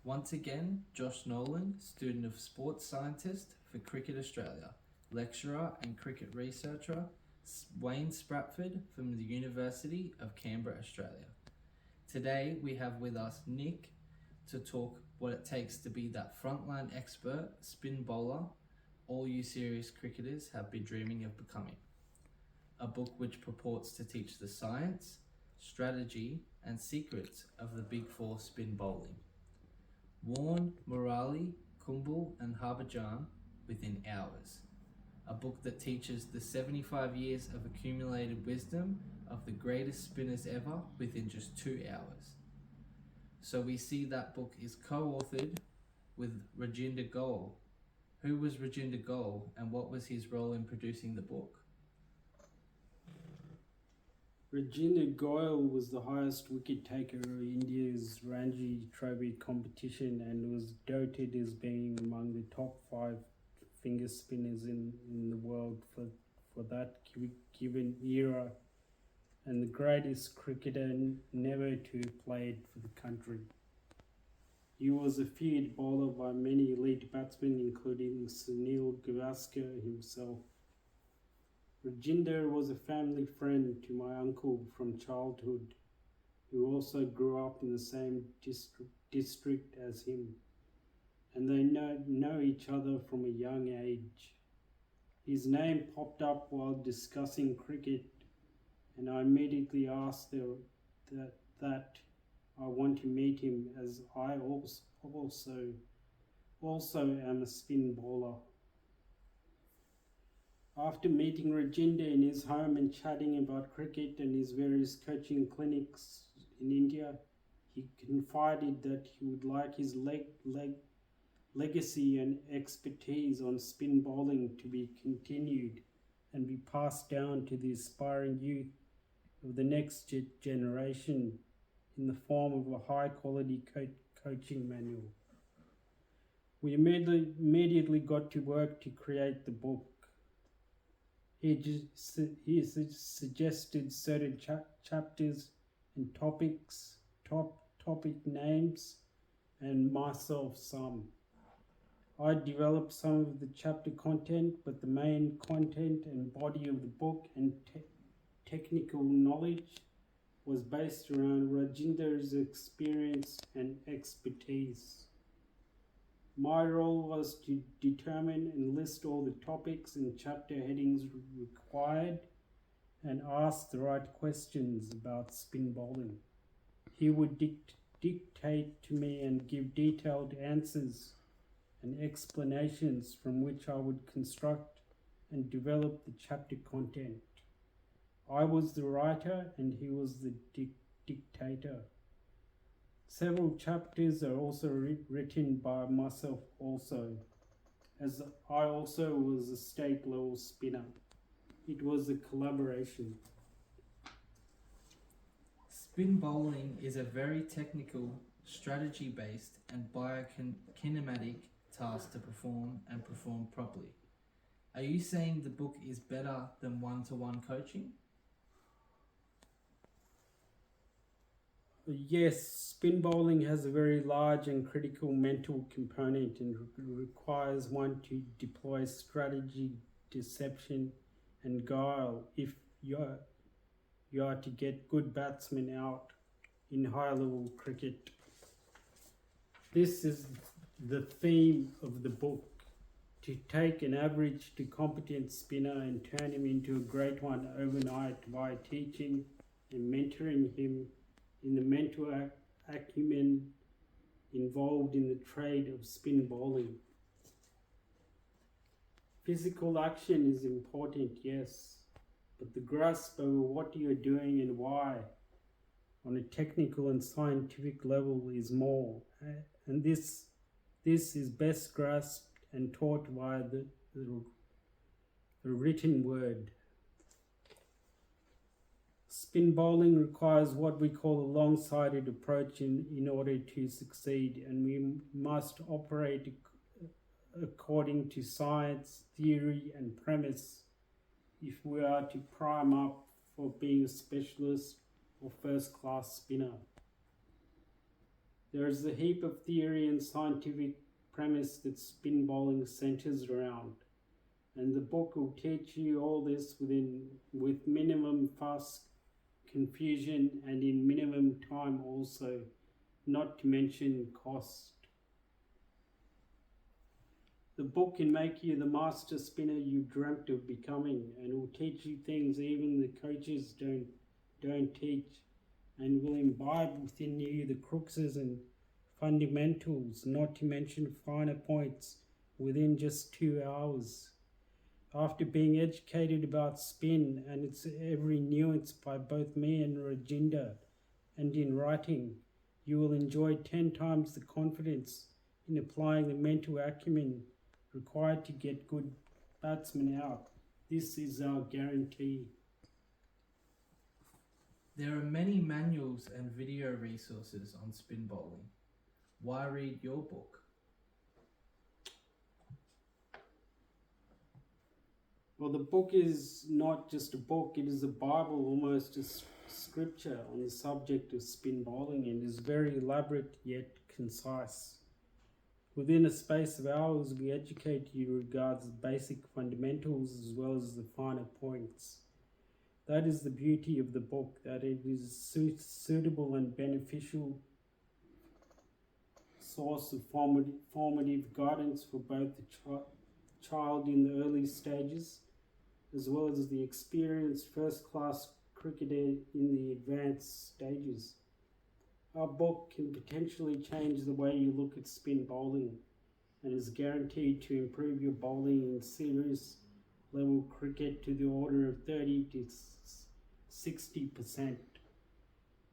Once again, Josh Nolan, student of sports scientist for Cricket Australia, lecturer and cricket researcher, Wayne Spratford from the University of Canberra, Australia. Today we have with us Nick to talk what it takes to be that frontline expert spin bowler all you serious cricketers have been dreaming of becoming. A book which purports to teach the science, strategy and secrets of the big four spin bowling. Warren, Murali, Kumble and Harbhajan within hours. A book that teaches the 75 years of accumulated wisdom of the greatest spinners ever within just 2 hours. So we see that book is co-authored with Rajinder Goel. Who was Rajinder Goel and what was his role in producing the book? Rajinder Goel was the highest wicket taker of India's Ranji Trophy competition and was doted as being among the top 5 finger spinners in the world for that given era and the greatest cricketer never to have played for the country. He was a feared bowler by many elite batsmen including Sunil Gavaskar himself. Rajinder was a family friend to my uncle from childhood, who also grew up in the same district as him, and they know each other from a young age. His name popped up while discussing cricket, and I immediately asked that I want to meet him as I also am a spin bowler. After meeting Rajinder in his home and chatting about cricket and his various coaching clinics in India, he confided that he would like his legacy and expertise on spin bowling to be continued and be passed down to the aspiring youth of the next generation in the form of a high-quality coaching manual. We immediately got to work to create the book. He suggested certain chapters and topic names, and myself some. I developed some of the chapter content, but the main content and body of the book and technical knowledge was based around Rajinder's experience and expertise. My role was to determine and list all the topics and chapter headings required and ask the right questions about spin bowling. He would dictate to me and give detailed answers and explanations from which I would construct and develop the chapter content. I was the writer and he was the dictator. Several chapters are also written by myself also, as I also was a state level spinner. It was a collaboration. Spin bowling is a very technical, strategy-based and biokinematic task to perform and perform properly. Are you saying the book is better than one-to-one coaching? Yes, spin bowling has a very large and critical mental component and requires one to deploy strategy, deception and guile if you are to get good batsmen out in high-level cricket. This is the theme of the book, to take an average to competent spinner and turn him into a great one overnight by teaching and mentoring him in the mental acumen involved in the trade of spin bowling. Physical action is important, yes, but the grasp over what you are doing and why on a technical and scientific level is more, and this is best grasped and taught via the written word. Spin bowling requires what we call a long-sighted approach in order to succeed, and we must operate according to science, theory and premise if we are to prime up for being a specialist or first-class spinner. There is a heap of theory and scientific premise that spin bowling centers around, and the book will teach you all this with minimum fuss, confusion, and in minimum time also, not to mention cost. The book can make you the master spinner you dreamt of becoming, and will teach you things even the coaches don't teach, and will imbibe within you the cruxes and fundamentals, not to mention finer points, within just 2 hours. After being educated about spin and its every nuance by both me and Rajinder, and in writing, you will enjoy 10 times the confidence in applying the mental acumen required to get good batsmen out. This is our guarantee. There are many manuals and video resources on spin bowling. Why read your book? Well, the book is not just a book, it is a Bible, almost a scripture on the subject of spin bowling, and is very elaborate yet concise. Within a space of hours, we educate you regards the basic fundamentals as well as the finer points. That is the beauty of the book, that it is suitable and beneficial source of formative guidance for both the child in the early stages as well as the experienced first-class cricketer in the advanced stages. Our book can potentially change the way you look at spin bowling and is guaranteed to improve your bowling in serious level cricket to the order of 30 to 60%.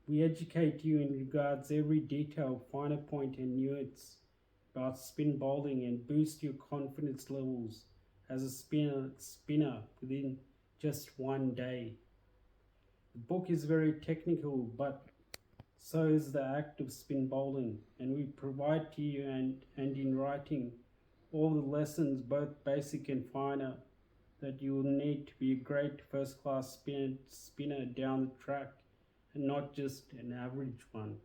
We educate you in regards every detail, finer point and nuance about spin bowling and boost your confidence levels as a spinner within just 1 day. The book is very technical, but so is the act of spin bowling, and we provide to you and in writing all the lessons, both basic and finer, that you will need to be a great first-class spinner down the track, and not just an average one.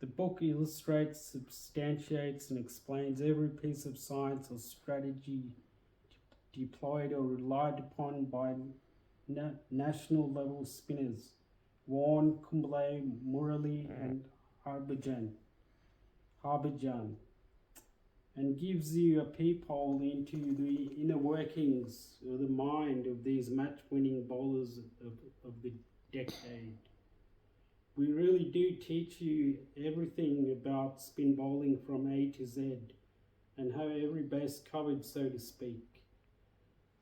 The book illustrates, substantiates, and explains every piece of science or strategy deployed or relied upon by national level spinners, Warren, Kumble, Murali, and Harbhajan, and gives you a peephole into the inner workings of the mind of these match-winning bowlers of the decade. We really do teach you everything about spin bowling from A to Z and have every base covered, so to speak.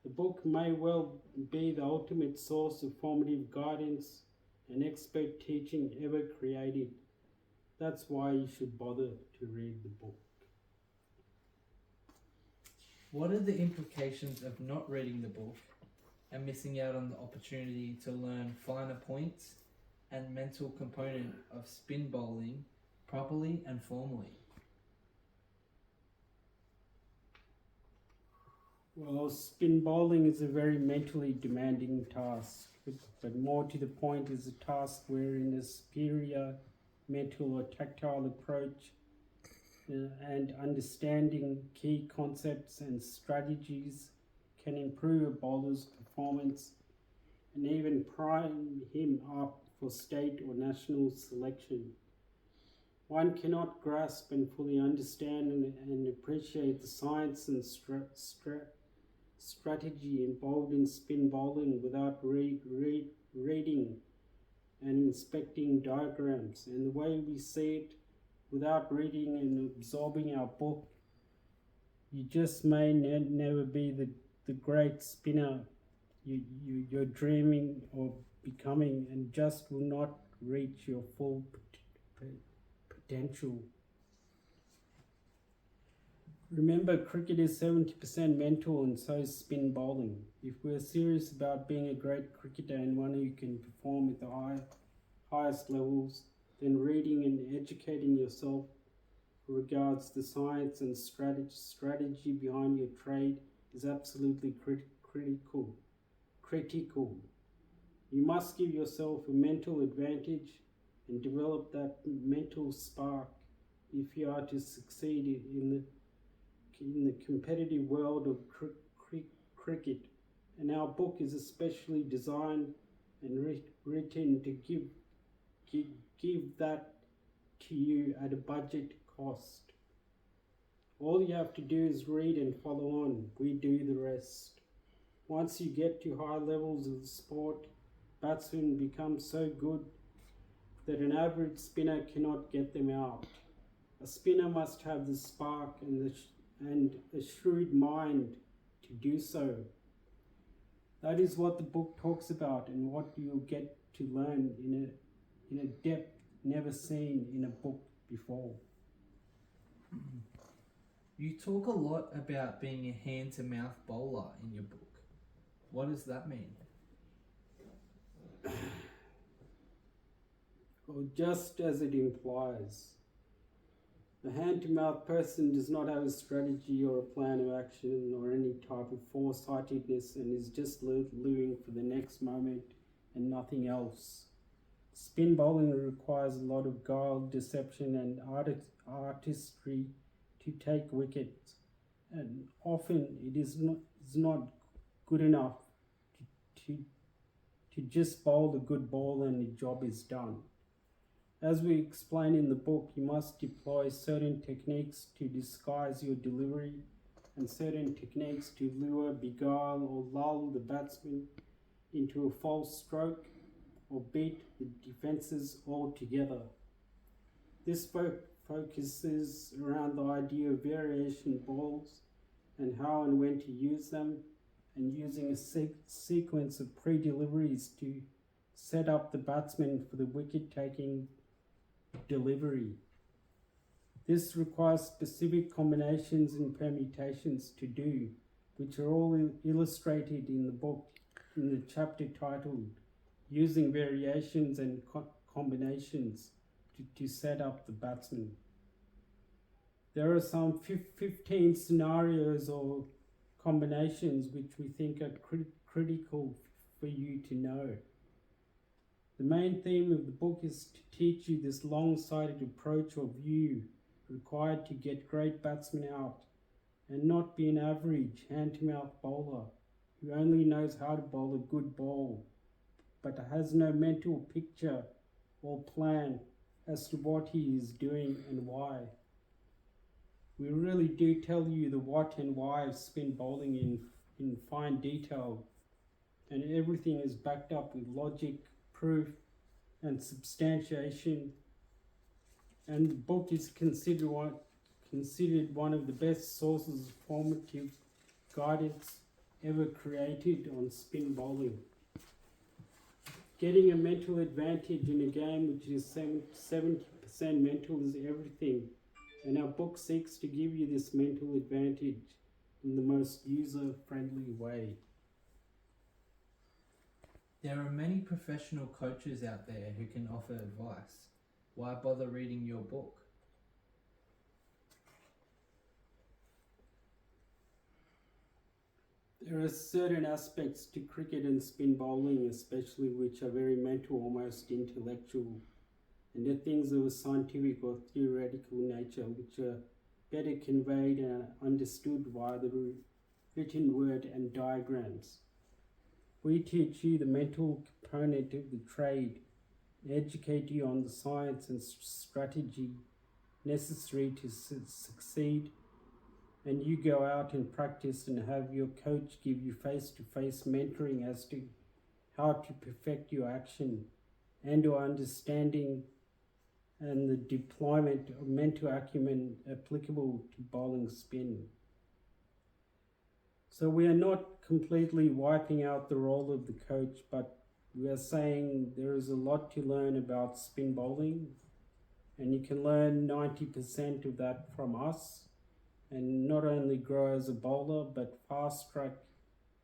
The book may well be the ultimate source of formative guidance and expert teaching ever created. That's why you should bother to read the book. What are the implications of not reading the book and missing out on the opportunity to learn finer points and mental component of spin bowling properly and formally? Well, spin bowling is a very mentally demanding task, but more to the point is a task wherein a superior mental or tactile approach and understanding key concepts and strategies can improve a bowler's performance and even prime him up for state or national selection. One cannot grasp and fully understand and appreciate the science and strategy involved in spin bowling without reading and inspecting diagrams, and the way we see it without reading and absorbing our book. You just may never be the great spinner you're dreaming of becoming, and just will not reach your full potential. Remember, cricket is 70% mental, and so is spin bowling. If we're serious about being a great cricketer and one who can perform at the highest levels, then reading and educating yourself regards the science and strategy behind your trade is absolutely critical. You must give yourself a mental advantage and develop that mental spark if you are to succeed in the competitive world of cricket. And our book is especially designed and written to give that to you at a budget cost. All you have to do is read and follow on. We do the rest. Once you get to high levels of the sport, batsmen become so good that an average spinner cannot get them out. A spinner must have the spark and a shrewd mind to do so. That is what the book talks about and what you'll get to learn in a depth never seen in a book before. You talk a lot about being a hand-to-mouth bowler in your book. What does that mean? Well, just as it implies, a hand-to-mouth person does not have a strategy or a plan of action or any type of foresightedness and is just living for the next moment and nothing else. Spin bowling requires a lot of guile, deception and artistry to take wickets, and often it is not good enough to just bowl a good ball and the job is done. As we explain in the book, you must deploy certain techniques to disguise your delivery and certain techniques to lure, beguile or lull the batsman into a false stroke or beat the defences altogether. This focuses around the idea of variation balls and how and when to use them, and using a sequence of pre-deliveries to set up the batsman for the wicket-taking delivery. This requires specific combinations and permutations to do, which are all illustrated in the book in the chapter titled Using Variations and Combinations to Set Up the Batsman. There are some 15 scenarios or combinations which we think are critical for you to know. The main theme of the book is to teach you this long-sighted approach or view required to get great batsmen out and not be an average hand-to-mouth bowler who only knows how to bowl a good ball but has no mental picture or plan as to what he is doing and why. We really do tell you the what and why of spin bowling in fine detail, and everything is backed up with logic, proof and substantiation, and the book is considered one of the best sources of formative guidance ever created on spin bowling. Getting a mental advantage in a game which is 70% mental is everything, and our book seeks to give you this mental advantage in the most user-friendly way. There are many professional coaches out there who can offer advice. Why bother reading your book? There are certain aspects to cricket and spin bowling especially which are very mental, almost intellectual, and they're things of a scientific or theoretical nature which are better conveyed and understood via the written word and diagrams. We teach you the mental component of the trade, educate you on the science and strategy necessary to succeed, and you go out and practice and have your coach give you face-to-face mentoring as to how to perfect your action and your understanding and the deployment of mental acumen applicable to bowling spin. So we are not completely wiping out the role of the coach, but we are saying there is a lot to learn about spin bowling, and you can learn 90% of that from us, and not only grow as a bowler, but fast track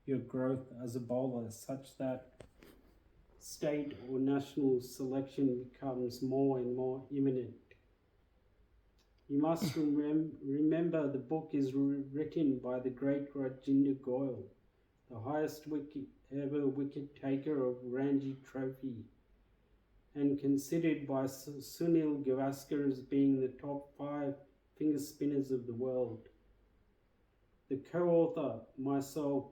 your growth as a bowler such that state or national selection becomes more and more imminent. You must remember the book is written by the great Rajinder Goyal, the highest ever wicket taker of Ranji Trophy, and considered by Sunil Gavaskar as being the top 5 finger spinners of the world. The co-author, myself,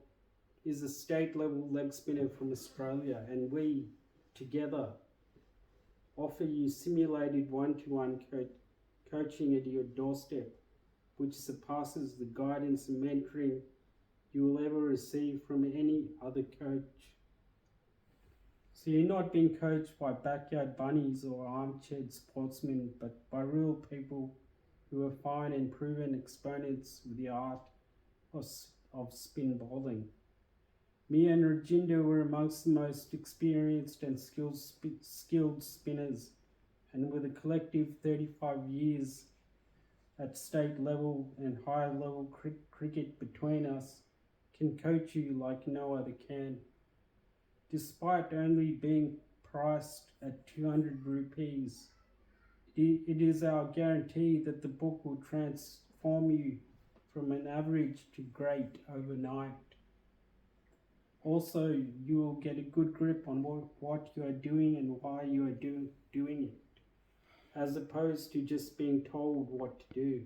is a state-level leg spinner from Australia, and we, together, offer you simulated one-to-one coaching at your doorstep, which surpasses the guidance and mentoring you will ever receive from any other coach. So you're not being coached by backyard bunnies or armchair sportsmen, but by real people who are fine and proven exponents with the art of spin bowling. Me and Rajinder were amongst the most experienced and skilled spinners, and with a collective 35 years at state level and higher level cricket between us, can coach you like no other can. Despite only being priced at 200 rupees, it is our guarantee that the book will transform you from an average to great overnight. Also, you will get a good grip on what you are doing and why you are doing it, as opposed to just being told what to do.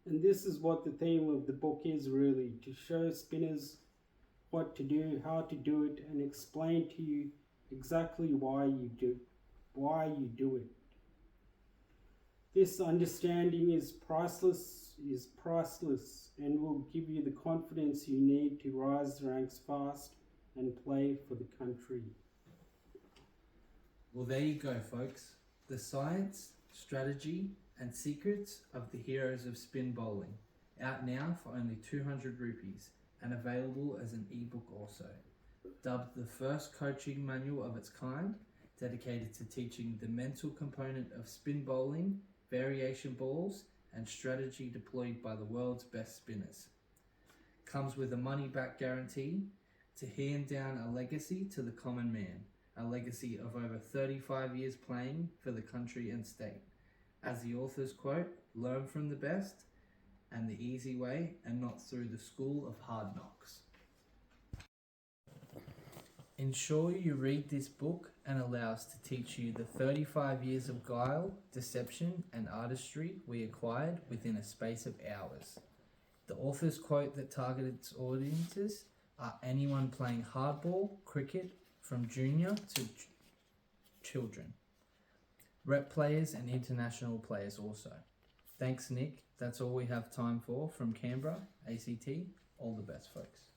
And this is what the theme of the book is really, to show spinners what to do, how to do it, and explain to you exactly why you do it. This understanding is priceless, and will give you the confidence you need to rise the ranks fast and play for the country. Well, there you go, folks. The science, strategy, and secrets of the heroes of spin bowling. Out now for only 200 rupees and available as an ebook also. Dubbed the first coaching manual of its kind, dedicated to teaching the mental component of spin bowling, variation balls, and strategy deployed by the world's best spinners. Comes with a money-back guarantee to hand down a legacy to the common man, a legacy of over 35 years playing for the country and state. As the authors quote, learn from the best and the easy way and not through the school of hard knocks. Ensure you read this book and allow us to teach you the 35 years of guile, deception and artistry we acquired within a space of hours. The authors quote that target its audiences are anyone playing hardball, cricket, from junior to children. Rep players and international players also. Thanks, Nick. That's all we have time for from Canberra, ACT. All the best, folks.